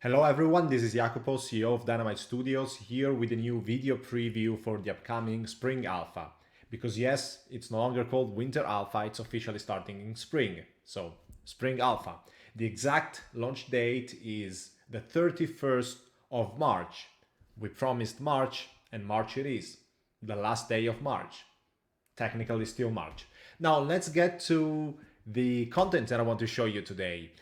Hello everyone, this is Jacopo, CEO of Dynamite Studios, here with a new video preview for the upcoming Spring Alpha. Because yes, it's no longer called Winter Alpha, it's officially starting in spring. So, Spring Alpha. The exact launch date is the 31st of March. We promised March, and March it is. The last day of March. Technically still March. Now let's get to the content that I want to show you today.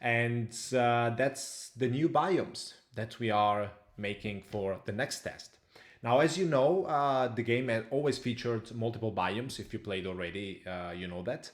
And that's the new biomes that we are making for the next test. Now, as you know, the game has always featured multiple biomes. If you played already, you know that.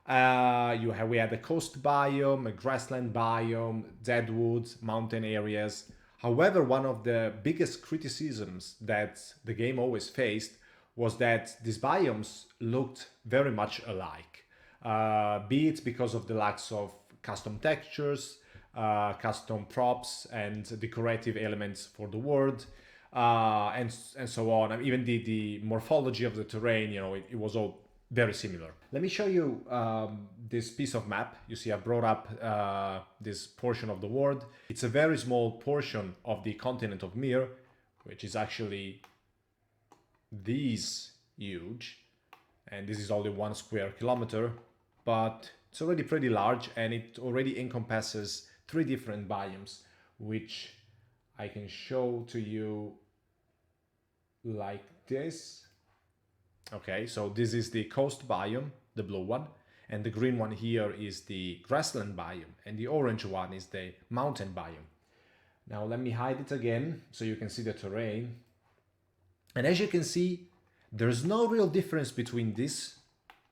We had a coast biome, a grassland biome, deadwoods, mountain areas. However, one of the biggest criticisms that the game always faced was that these biomes looked very much alike. Be it because of the lacks of custom textures, custom props, and decorative elements for the world, and so on. And even the morphology of the terrain, it was all very similar. Let me show you this piece of map. You see, I brought up this portion of the world. It's a very small portion of the continent of Mir, which is actually this huge, and this is only 1 square kilometer, but it's already pretty large, and it already encompasses 3 different biomes, which I can show to you like this. Okay, so this is the coast biome, the blue one, and the green one here is the grassland biome, and the orange one is the mountain biome. Now let me hide it again so you can see the terrain. And as you can see, there's no real difference between this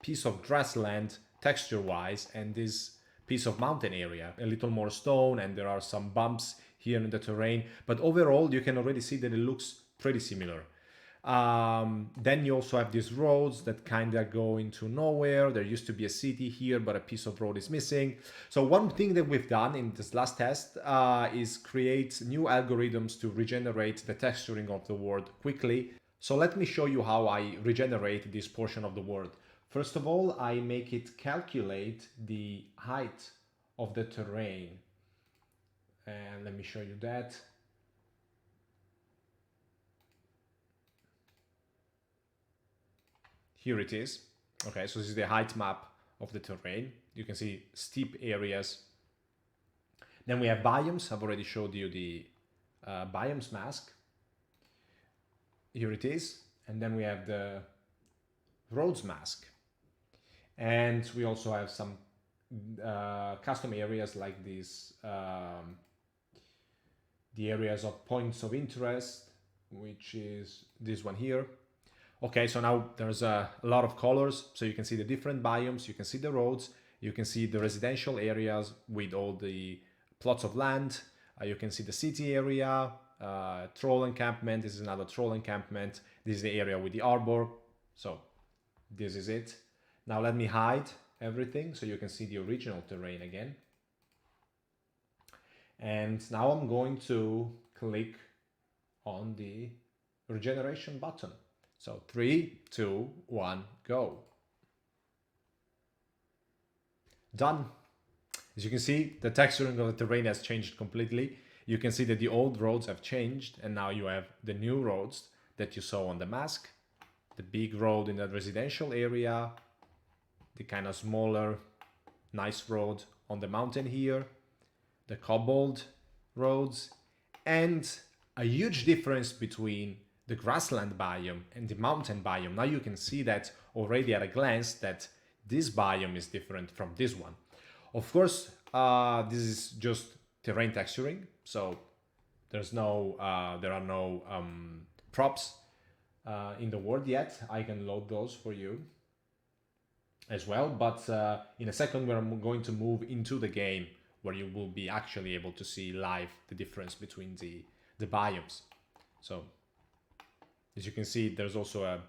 piece of grassland texture-wise and this piece of mountain area. A little more stone, and there are some bumps here in the terrain, but overall you can already see that it looks pretty similar. Then you also have these roads that kind of go into nowhere. There used to be a city here, but a piece of road is missing. So one thing that we've done in this last test is create new algorithms to regenerate the texturing of the world quickly. So let me show you how I regenerate this portion of the world. First of all, I make it calculate the height of the terrain. And let me show you that. Here it is. Okay, so this is the height map of the terrain. You can see steep areas. Then we have biomes. I've already showed you the biomes mask. Here it is. And then we have the roads mask. And we also have some custom areas like these, the areas of points of interest, which is this one here. Okay, so now there's a lot of colors, so you can see the different biomes, you can see the roads, you can see the residential areas with all the plots of land, you can see the city area, troll encampment, this is another troll encampment, this is the area with the arbor, so this is it. Now let me hide everything so you can see the original terrain again. And now I'm going to click on the regeneration button. So 3, 2, 1, go. Done. As you can see, the texturing of the terrain has changed completely. You can see that the old roads have changed, and now you have the new roads that you saw on the mask. The big road in the residential area, the kind of smaller, nice road on the mountain here, the cobbled roads, and a huge difference between the grassland biome and the mountain biome. Now you can see that already at a glance that this biome is different from this one. Of course, this is just terrain texturing, so there are no props in the world yet. I can load those for you as well, but in a second we're going to move into the game where you will be actually able to see live the difference between the biomes. So as you can see, there's also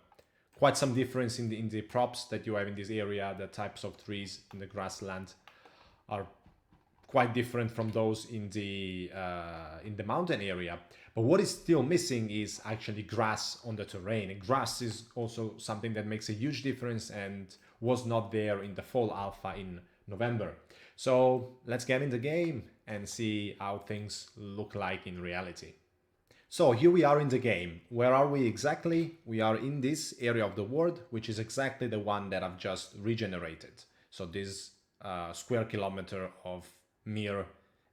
quite some difference in the props that you have in this area. The types of trees in the grassland are quite different from those in the mountain area. But what is still missing is actually grass on the terrain. And grass is also something that makes a huge difference and was not there in the fall alpha in November. So let's get in the game and see how things look like in reality. So here we are in the game. Where are we exactly? We are in this area of the world, which is exactly the one that I've just regenerated. So this square kilometer of mirror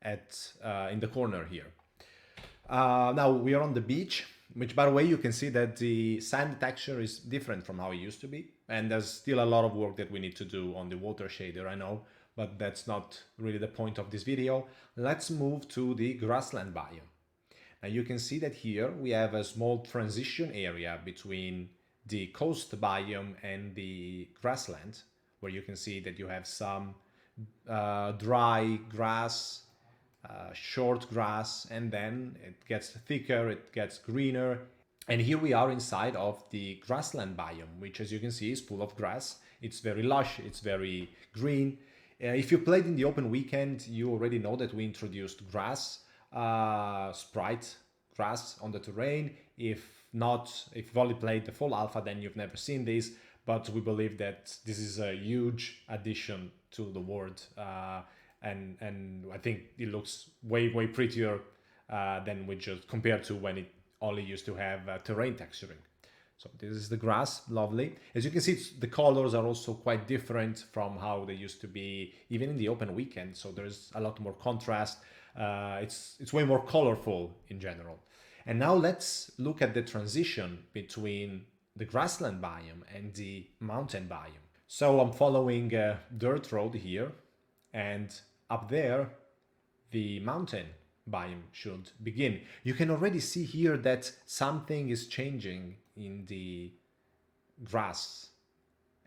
in the corner here. Now we are on the beach, which by the way, you can see that the sand texture is different from how it used to be. And there's still a lot of work that we need to do on the water shader, I know, but that's not really the point of this video. Let's move to the grassland biome. Now you can see that here we have a small transition area between the coast biome and the grassland, where you can see that you have some dry grass, short grass, and then it gets thicker, it gets greener. And here we are inside of the grassland biome, which as you can see is full of grass. It's very lush, it's very green. If you played in the open weekend, you already know that we introduced grass, sprite grass on the terrain. If not, if you've only played the full alpha, then you've never seen this, but we believe that this is a huge addition to the world. And I think it looks way prettier than we just compared to when it only used to have terrain texturing. So this is the grass, lovely. As you can see, the colors are also quite different from how they used to be even in the open weekend. So there's a lot more contrast. It's way more colorful in general. And now let's look at the transition between the grassland biome and the mountain biome. So I'm following a dirt road here, and up there, the mountain biome should begin. You can already see here that something is changing in the grass.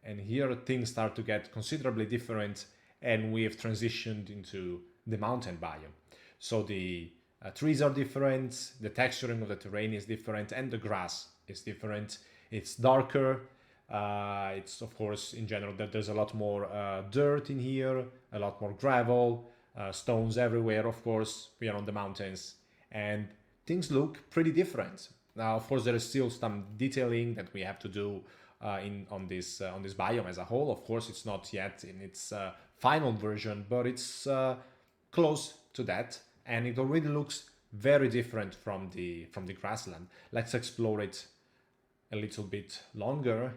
And here things start to get considerably different, and we have transitioned into the mountain biome. So the trees are different, the texturing of the terrain is different, and the grass is different. It's darker. It's of course in general that there's a lot more dirt in here, a lot more gravel, stones everywhere. Of course, we are on the mountains, and things look pretty different. Now, of course, there is still some detailing that we have to do on this biome as a whole. Of course, it's not yet in its final version, but it's close to that, and it already looks very different from the grassland. Let's explore it a little bit longer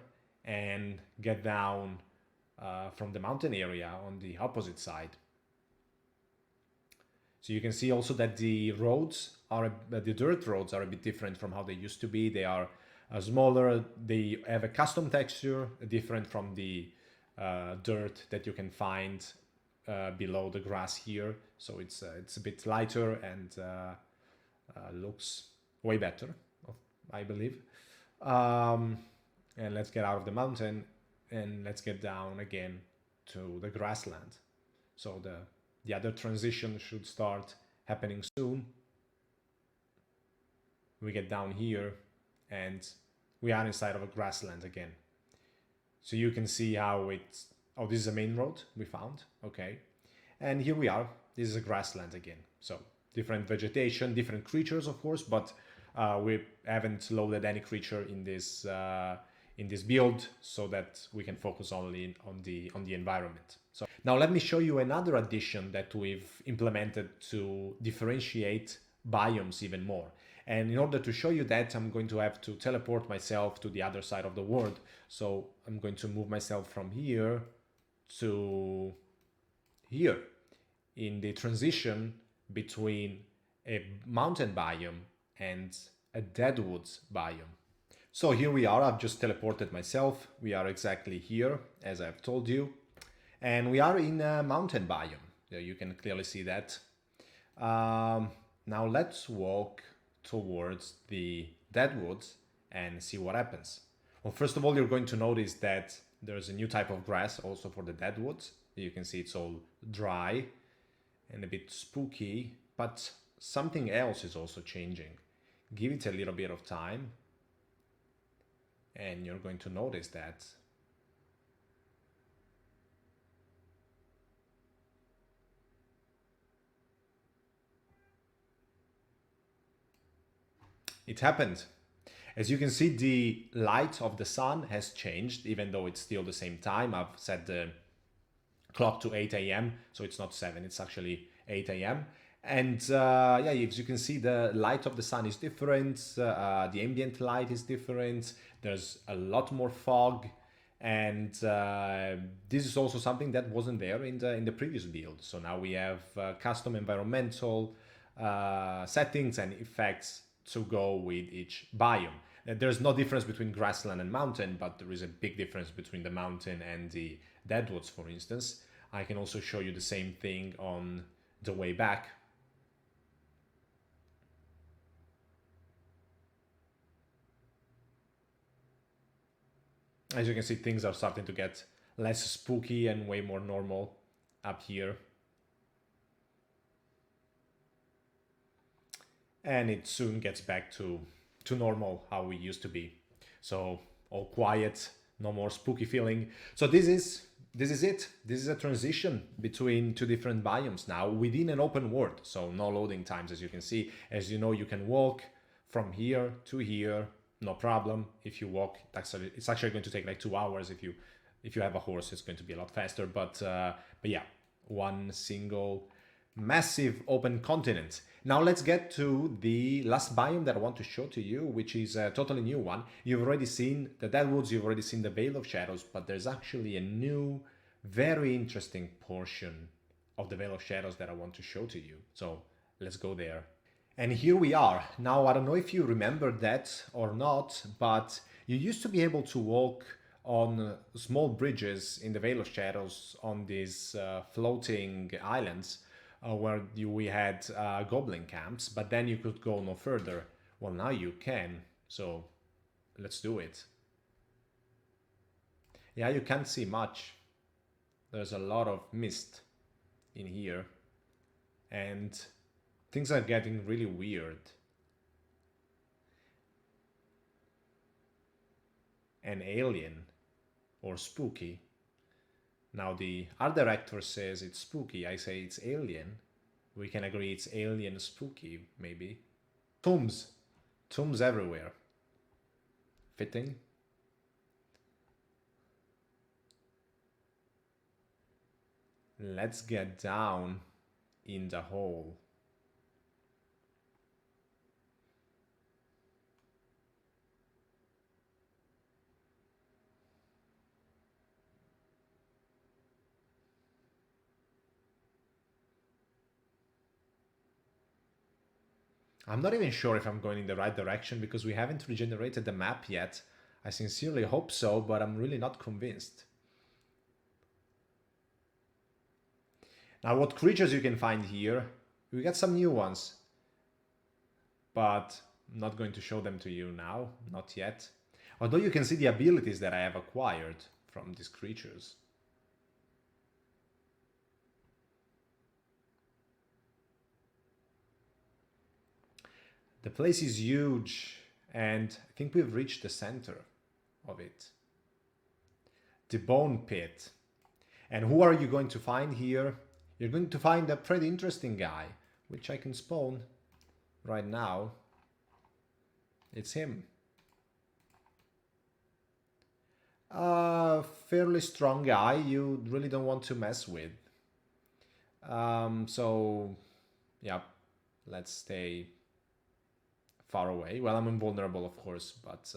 and get down from the mountain area on the opposite side. So you can see also that the roads are, the dirt roads are a bit different from how they used to be. They are smaller, they have a custom texture, different from the dirt that you can find below the grass here. So it's a bit lighter and looks way better, I believe. And let's get out of the mountain and let's get down again to the grassland. So the other transition should start happening soon. We get down here and we are inside of a grassland again. So you can see how it's, oh, this is a main road we found, okay. And here we are, this is a grassland again. So different vegetation, different creatures of course, but we haven't loaded any creature in this build so that we can focus only on the environment. So now let me show you another addition that we've implemented to differentiate biomes even more. And in order to show you that, I'm going to have to teleport myself to the other side of the world. So I'm going to move myself from here to here in the transition between a mountain biome and a deadwoods biome. So here we are, I've just teleported myself. We are exactly here, as I've told you. And we are in a mountain biome. You can clearly see that. Now let's walk towards the deadwoods and see what happens. Well, first of all, you're going to notice that there's a new type of grass also for the deadwoods. You can see it's all dry and a bit spooky, but something else is also changing. Give it a little bit of time and you're going to notice that it happened. As you can see, the light of the sun has changed, even though it's still the same time. I've set the clock to 8 a.m. So it's not 7, it's actually 8 a.m. And yeah, as you can see, the light of the sun is different, the ambient light is different, there's a lot more fog, and this is also something that wasn't there in the previous build. So now we have custom environmental settings and effects to go with each biome. There's no difference between grassland and mountain, but there is a big difference between the mountain and the deadwoods, for instance. I can also show you the same thing on the way back. As you can see, things are starting to get less spooky and way more normal up here. And it soon gets back to normal, how we used to be. So all quiet, no more spooky feeling. So this is it. This is a transition between two different biomes now within an open world. So no loading times, as you can see. As you know, you can walk from here to here, no problem. If you walk, it's actually going to take like 2 hours. If you have a horse, it's going to be a lot faster. But yeah, one single massive open continent. Now let's get to the last biome that I want to show to you, which is a totally new one. You've already seen the Deadwoods, you've already seen the Veil of Shadows, but there's actually a new, very interesting portion of the Veil of Shadows that I want to show to you. So let's go there. And here we are. Now, I don't know if you remember that or not, but you used to be able to walk on small bridges in the Veil of Shadows on these floating islands where we had goblin camps, but then you could go no further. Well, now you can, so let's do it. Yeah, you can't see much. There's a lot of mist in here, and things are getting really weird and alien or spooky. Now the art director says it's spooky, I say it's alien. We can agree it's alien spooky, maybe. Tombs. Tombs everywhere. Fitting. Let's get down in the hole. I'm not even sure if I'm going in the right direction because we haven't regenerated the map yet. I sincerely hope so, but I'm really not convinced. Now, what creatures you can find here? We got some new ones, but I'm not going to show them to you now, not yet. Although you can see the abilities that I have acquired from these creatures. The place is huge, and I think we've reached the center of it. The Bone Pit. And who are you going to find here? You're going to find a pretty interesting guy, which I can spawn right now. It's him. A fairly strong guy you really don't want to mess with. So, yeah, let's stay far away. Well, I'm invulnerable, of course, but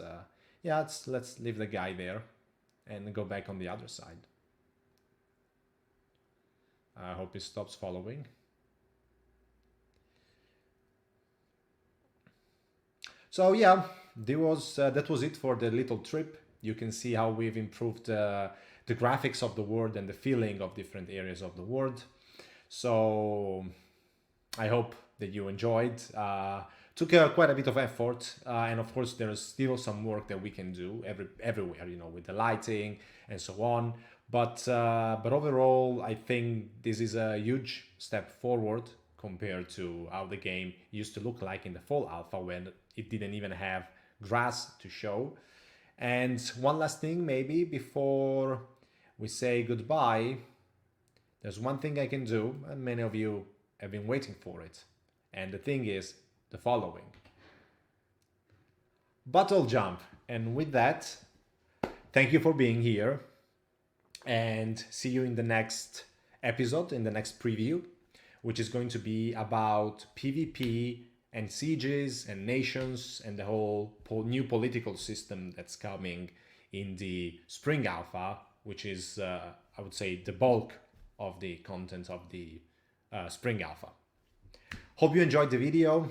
yeah, let's leave the guy there and go back on the other side. I hope he stops following. So yeah, that was it for the little trip. You can see how we've improved the graphics of the world and the feeling of different areas of the world. So I hope that you enjoyed. Took quite a bit of effort, and of course there's still some work that we can do everywhere, you know, with the lighting and so on. But overall, I think this is a huge step forward compared to how the game used to look like in the full alpha when it didn't even have grass to show. And one last thing, maybe before we say goodbye, there's one thing I can do, and many of you have been waiting for it. And the thing is the following. Battle jump. And with that, thank you for being here. and see you in the next episode, in the next preview, which is going to be about PvP and sieges and nations and the whole new political system that's coming in the Spring Alpha, which is, I would say, the bulk of the content of the Spring Alpha. Hope you enjoyed the video.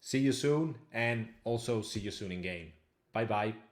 See you soon, and also see you soon in game. Bye bye.